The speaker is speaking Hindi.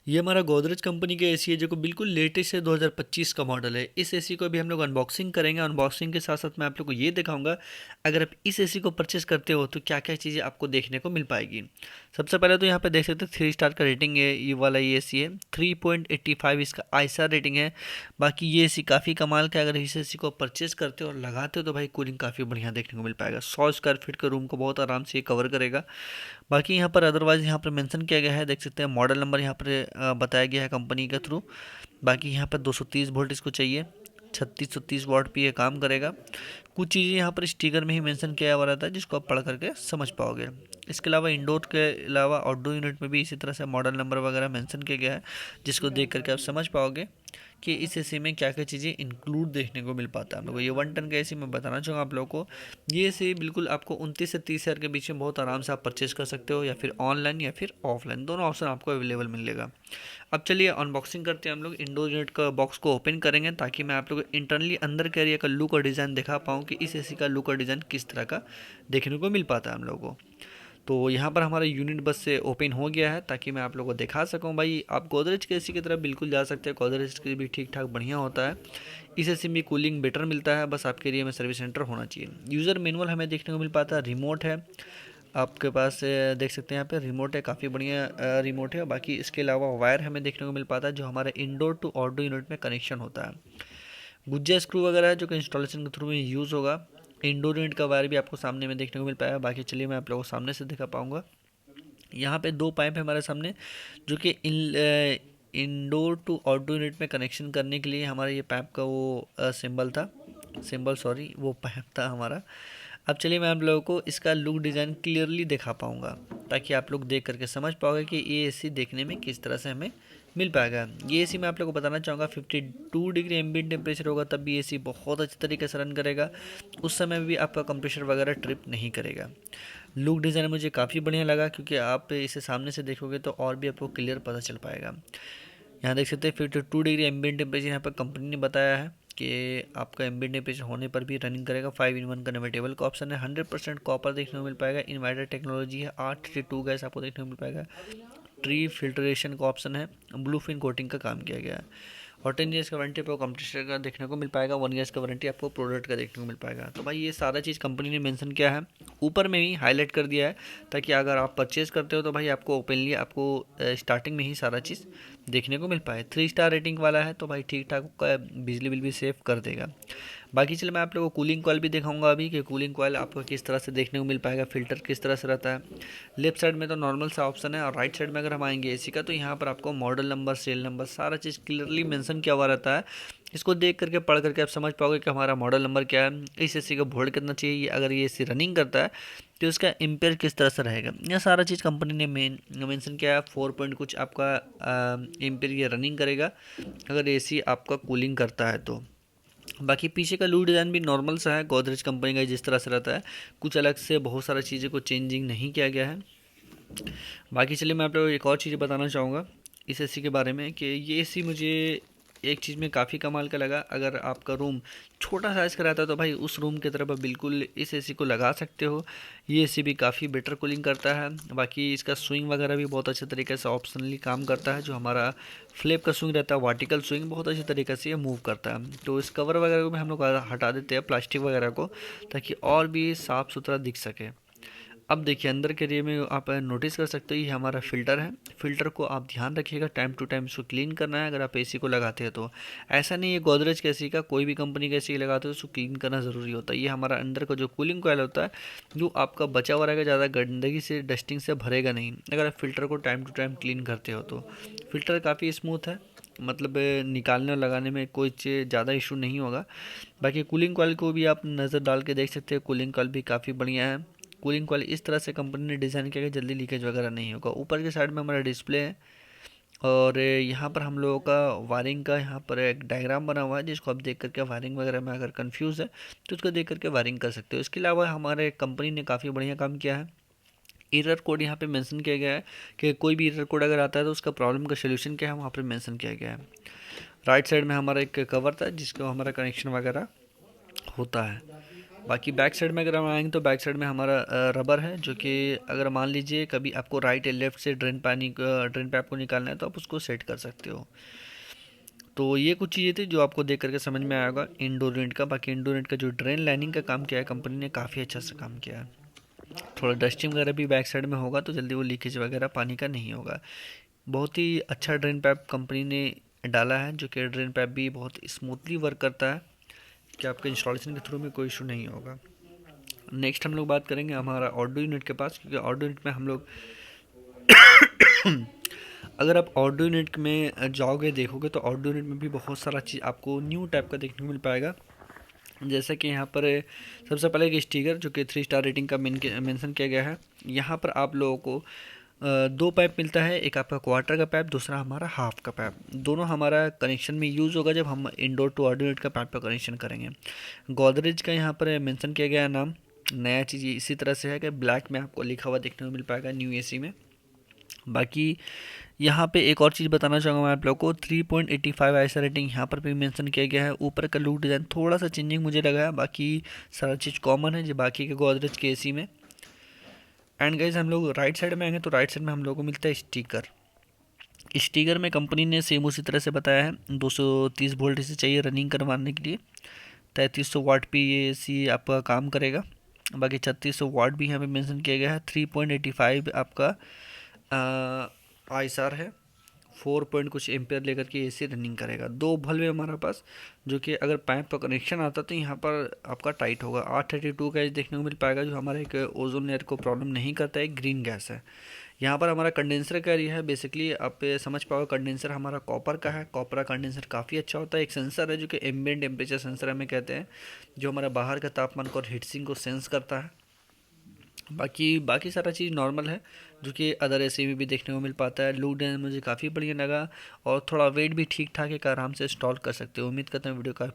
ये हमारा गोदरेज कंपनी का एसी है जो कि बिल्कुल लेटेस्ट है, 2025 का मॉडल है। इस एसी को अभी हम लोग अनबॉक्सिंग करेंगे। अनबॉक्सिंग के साथ साथ मैं आप लोग को ये दिखाऊंगा अगर आप इस एसी को परचेस करते हो तो क्या क्या चीज़ें आपको देखने को मिल पाएगी। सबसे पहले तो यहाँ पे देख सकते हो 3 स्टार का रेटिंग है, ये वाला ये एसी है। 3.85 इसका आईएसआर रेटिंग है। बाकी ये एसी काफ़ी कमाल का है। अगर इस एसी को परचेस करते हो और लगाते हो तो भाई कूलिंग काफ़ी बढ़िया देखने को मिल पाएगा। 100 स्क्वायर फीट के रूम को बहुत आराम से ये कवर करेगा। बाकी यहाँ पर अदरवाइज़ यहाँ पर मेंशन किया गया है, देख सकते हैं मॉडल नंबर यहाँ पर बताया गया है कंपनी के थ्रू। बाकी यहाँ पर 230 वोल्ट इसको चाहिए, 3630 वाट पे ये काम करेगा। कुछ चीज़ें यहाँ पर स्टिकर में ही मेंशन किया हुआ रहता है जिसको आप पढ़ करके समझ पाओगे। इसके अलावा इंडोर के अलावा आउटडोर यूनिट में भी इसी तरह से मॉडल नंबर वगैरह मेंशन किया गया है जिसको देख करके आप समझ पाओगे कि इस एसी में क्या क्या चीज़ें इंक्लूड देखने को मिल पाता है हम लोग को। ये 1 टन का एसी मैं बताना चाहूँगा आप लोगों को। ये एसी बिल्कुल आपको 29 से 30 हज़ार के बीच में बहुत आराम से आप परचेज कर सकते हो, या फिर ऑनलाइन या फिर ऑफलाइन, दोनों ऑप्शन आपको अवेलेबल मिलेगा। अब चलिए अनबॉक्सिंग करते हैं हम लोग। इंडोर यूनिट का बॉक्स को ओपन करेंगे ताकि मैं आप लोगों को इंटरनली अंदर के एरिया का लुक और डिज़ाइन दिखा पाऊँ कि इस एसी का लुक और डिज़ाइन किस तरह का देखने को मिल पाता है हम लोगों को। तो यहाँ पर हमारा यूनिट बस से ओपन हो गया है ताकि मैं आप लोगों को दिखा सकूँ। भाई आप गोदरेज के एसी की तरफ बिल्कुल जा सकते हैं, गोदरेज के भी ठीक ठाक बढ़िया होता है। इस एसी में कूलिंग बेटर मिलता है, बस आपके एरिया में सर्विस सेंटर होना चाहिए। यूज़र मैनुअल हमें देखने को मिल पाता है, रिमोट है आपके पास, देख सकते हैं यहाँ पे रिमोट है, काफ़ी बढ़िया रिमोट है। बाकी इसके अलावा वायर हमें देखने को मिल पाता है जो हमारे इंडोर टू आउटडोर यूनिट में कनेक्शन होता है। गुज्जा स्क्रू वगैरह है जो कि इंस्टॉलेशन के थ्रू में यूज़ होगा। इंडोर यूनिट का वायर भी आपको सामने में देखने को मिल पाएगा। बाकी चलिए मैं आप लोगों को सामने से दिखा पाऊंगा। यहाँ पे 2 पाइप है हमारे सामने जो कि इंडोर टू आउटडोर यूनिट में कनेक्शन करने के लिए हमारा ये पाइप का वो सिंबल था, सिंबल सॉरी, वो पाइप था हमारा। अब चलिए मैं आप लोगों को इसका लुक डिज़ाइन क्लियरली दिखा पाऊंगा ताकि आप लोग देख करके समझ पाओगे कि ये एसी देखने में किस तरह से हमें मिल पाएगा। ये एसी मैं आप लोगों को बताना चाहूँगा 52 डिग्री एम्बिएंट टेम्परेचर होगा तब भी एसी बहुत अच्छे तरीके से रन करेगा। उस समय भी आपका कंप्रेसर वगैरह ट्रिप नहीं करेगा। लुक डिज़ाइन मुझे काफ़ी बढ़िया लगा क्योंकि आप इसे सामने से देखोगे तो और भी आपको क्लियर पता चल पाएगा। यहाँ देख सकते हैं 52 डिग्री एम्बिएंट टेम्परेचर यहाँ पर कंपनी ने बताया है कि आपका एम्बिएंट टेम्परेचर होने पर भी रनिंग करेगा। 5 in 1 कन्वर्टेबल का ऑप्शन है। 100% कॉपर देखने को मिल पाएगा। इन्वर्टर टेक्नोलॉजी है। 832 गैस आपको देखने को मिल पाएगा। ट्री फिल्ट्रेशन का ऑप्शन है। ब्लू फिन कोटिंग का काम किया गया है। और 10 ईयर्स का वारंटी आपको कंप्रेसर का देखने को मिल पाएगा। 1 ईयर्स का वारंटी आपको प्रोडक्ट का देखने को मिल पाएगा। तो भाई ये सारा चीज़ कंपनी ने मेंशन किया है, ऊपर में ही हाईलाइट कर दिया है ताकि अगर आप परचेज़ करते हो तो भाई आपको ओपनली आपको स्टार्टिंग में ही सारा चीज़ देखने को मिल पाए। 3 स्टार रेटिंग वाला है तो भाई ठीक ठाक बिजली बिल भी सेव कर देगा। बाकी चलो मैं आप लोगों को कूलिंग कॉइल भी दिखाऊंगा अभी कि कूलिंग कॉइल आपको किस तरह से देखने को मिल पाएगा, फिल्टर किस तरह से रहता है। लेफ्ट साइड में तो नॉर्मल सा ऑप्शन है और राइट साइड में अगर हम आएंगे एसी का तो यहाँ पर आपको मॉडल नंबर, सेल नंबर, सारा चीज़ क्लियरली मेंशन किया हुआ रहता है। इसको देख करके पढ़ करके आप समझ पाओगे कि हमारा मॉडल नंबर क्या है, इस एसी का वोल्ट कितना चाहिए, अगर ये एसी रनिंग करता है तो इसका एम्पेयर किस तरह से रहेगा। यह सारा चीज़ कंपनी ने मेंशन किया है। 4 पॉइंट कुछ आपका एम्पेयर ये रनिंग करेगा अगर एसी आपका कूलिंग करता है तो। बाकी पीछे का लुक डिज़ाइन भी नॉर्मल सा है, गोदरेज कंपनी का जिस तरह से रहता है, कुछ अलग से बहुत सारा चीज़ें को चेंजिंग नहीं किया गया है। बाकी चलिए मैं आप लोगों को एक और चीज़ बताना चाहूँगा इस एसी के बारे में कि ये एसी मुझे एक चीज़ में काफ़ी कमाल का लगा। अगर आपका रूम छोटा साइज़ का रहता है तो भाई उस रूम की तरफ आप बिल्कुल इस एसी को लगा सकते हो। ये एसी भी काफ़ी बेटर कूलिंग करता है। बाकी इसका स्विंग वगैरह भी बहुत अच्छे तरीके से ऑप्शनली काम करता है। जो हमारा फ्लैप का स्विंग रहता है, वर्टिकल स्विंग, बहुत अच्छे तरीके से ये मूव करता है। तो इस कवर वगैरह को भी हम लोग हटा देते हैं, प्लास्टिक वगैरह को, ताकि और भी साफ़ सुथरा दिख सके। अब देखिए अंदर के एरिया में आप नोटिस कर सकते हो ये हमारा फ़िल्टर है। फ़िल्टर को आप ध्यान रखिएगा, टाइम टू टाइम इसको क्लीन करना है अगर आप एसी को लगाते हैं तो। ऐसा नहीं है गोदरेज के एसी का, कोई भी कंपनी का एसी लगाते हो तो उसको क्लीन करना ज़रूरी होता है। ये हमारा अंदर का जो कूलिंग कोयल होता है जो आपका बचा हुआ रहेगा, ज़्यादा गंदगी से, डस्टिंग से भरेगा नहीं अगर आप फ़िल्टर को टाइम टू टाइम क्लीन करते हो तो। फ़िल्टर काफ़ी स्मूथ है, मतलब निकालने और लगाने में कोई ज़्यादा इशू नहीं होगा। बाकी कूलिंग कॉइल को भी आप नज़र डाल के देख सकते हैं, कूलिंग कॉइल भी काफ़ी बढ़िया है। कूलिंग कॉइल इस तरह से कंपनी ने डिज़ाइन किया कि जल्दी लीकेज वगैरह नहीं होगा। ऊपर के साइड में हमारा डिस्प्ले है और यहाँ पर हम लोगों का वायरिंग का यहाँ पर एक डायग्राम बना हुआ है जिसको आप देख करके वायरिंग वगैरह में अगर कंफ्यूज है तो उसको देख करके वायरिंग कर सकते हो। इसके अलावा हमारे कंपनी ने काफ़ी बढ़िया काम किया है। एरर कोड यहाँ पे मेंशन किया गया है कि कोई भी एरर कोड अगर आता है तो उसका प्रॉब्लम का सोल्यूशन क्या है वहाँ पर मेंशन किया गया है। राइट साइड में हमारा एक कवर था जिसको हमारा कनेक्शन वगैरह होता है। बाकी बैक साइड में अगर हम आएंगे तो बैक साइड में हमारा रबर है, जो कि अगर मान लीजिए कभी आपको राइट या लेफ्ट से ड्रेन पाइप को निकालना है तो आप उसको सेट कर सकते हो। तो ये कुछ चीज़ें थी जो आपको देख करके समझ में आएगा इंडोर यूनिट का। बाकी इंडोर यूनिट का जो ड्रेन लाइनिंग का काम किया है कंपनी ने, काफ़ी अच्छा से काम किया है। थोड़ा डस्टिंग वगैरह भी बैक साइड में होगा तो जल्दी वो लीकेज वगैरह पानी का नहीं होगा। बहुत ही अच्छा ड्रेन पाइप कंपनी ने डाला है, जो कि ड्रेन पाइप भी बहुत स्मूथली वर्क करता है कि आपके इंस्टॉलेशन के थ्रू में कोई इशू नहीं होगा। नेक्स्ट हम लोग बात करेंगे हमारा ऑडियो यूनिट के पास, क्योंकि ऑडियो यूनिट में हम लोग अगर आप ऑडियो यूनिट में जाओगे देखोगे तो ऑडियो यूनिट में भी बहुत सारा चीज़ आपको न्यू टाइप का देखने को मिल पाएगा। जैसा कि यहाँ पर सबसे पहले एक स्टिकर जो कि 3 स्टार रेटिंग का मेंशन किया गया है। यहाँ पर आप लोगों को दो पाइप मिलता है, एक आपका क्वार्टर का पाइप, दूसरा हमारा हाफ का पाइप। दोनों हमारा कनेक्शन में यूज़ होगा जब हम इंडोर टू ऑडियो यूनिट का पाइप का कनेक्शन करेंगे। गोदरेज का यहाँ पर मेंशन किया गया है नाम। नया चीज़ इसी तरह से है कि ब्लैक में आपको लिखा हुआ देखने को मिल पाएगा न्यू एसी में। बाकी यहाँ पे एक और चीज़ बताना चाहूँगा मैं आप लोग को, 3.85 ऐसा रेटिंग यहाँ पर भी मेंशन किया गया है। ऊपर का लुक डिज़ाइन थोड़ा सा चेंजिंग मुझे लगा है, बाकी सारा चीज़ कॉमन है जो बाकी के गोदरेज के एसी में। एंड गाइज हम लोग राइट साइड में आएंगे तो राइट साइड में हम लोग को मिलता है स्टिकर। स्टिकर में कंपनी ने सेम उसी तरह से बताया है, 230 वोल्ट से चाहिए रनिंग करवाने के लिए। 3300 वाट पे ये एसी आपका काम करेगा। बाकी 3600 वाट भी यहाँ पे मेंशन किया गया है। 3.85 आपका आईएसआर है। 4 पॉइंट कुछ एम्पेयर लेकर के एसी रनिंग करेगा। दो बल्ब है हमारे पास, जो कि अगर पाइप का कनेक्शन आता तो यहाँ पर आपका टाइट होगा। 832 का देखने को मिल पाएगा, जो हमारे एक ओजोन लेयर को प्रॉब्लम नहीं करता है, ग्रीन गैस है। यहाँ पर हमारा कंडेंसर का एरिया है। बेसिकली आप समझ पाओगे कंडेंसर हमारा कॉपर का है। कॉपर का कंडेंसर काफ़ी अच्छा होता है। एक सेंसर है जो कि एम्बिएंट टेम्परेचर सेंसर हमें कहते हैं, जो हमारा बाहर का तापमान को और हीटसिंग को सेंस करता है। बाकी बाकी सारा चीज़ नॉर्मल है, जो कि अदर एसी में भी देखने को मिल पाता है। लुक डिज़ाइन मुझे काफ़ी बढ़िया लगा और थोड़ा वेट भी ठीक ठाक है कि आराम से इंस्टॉल कर सकते हो। उम्मीद करता हूँ वीडियो का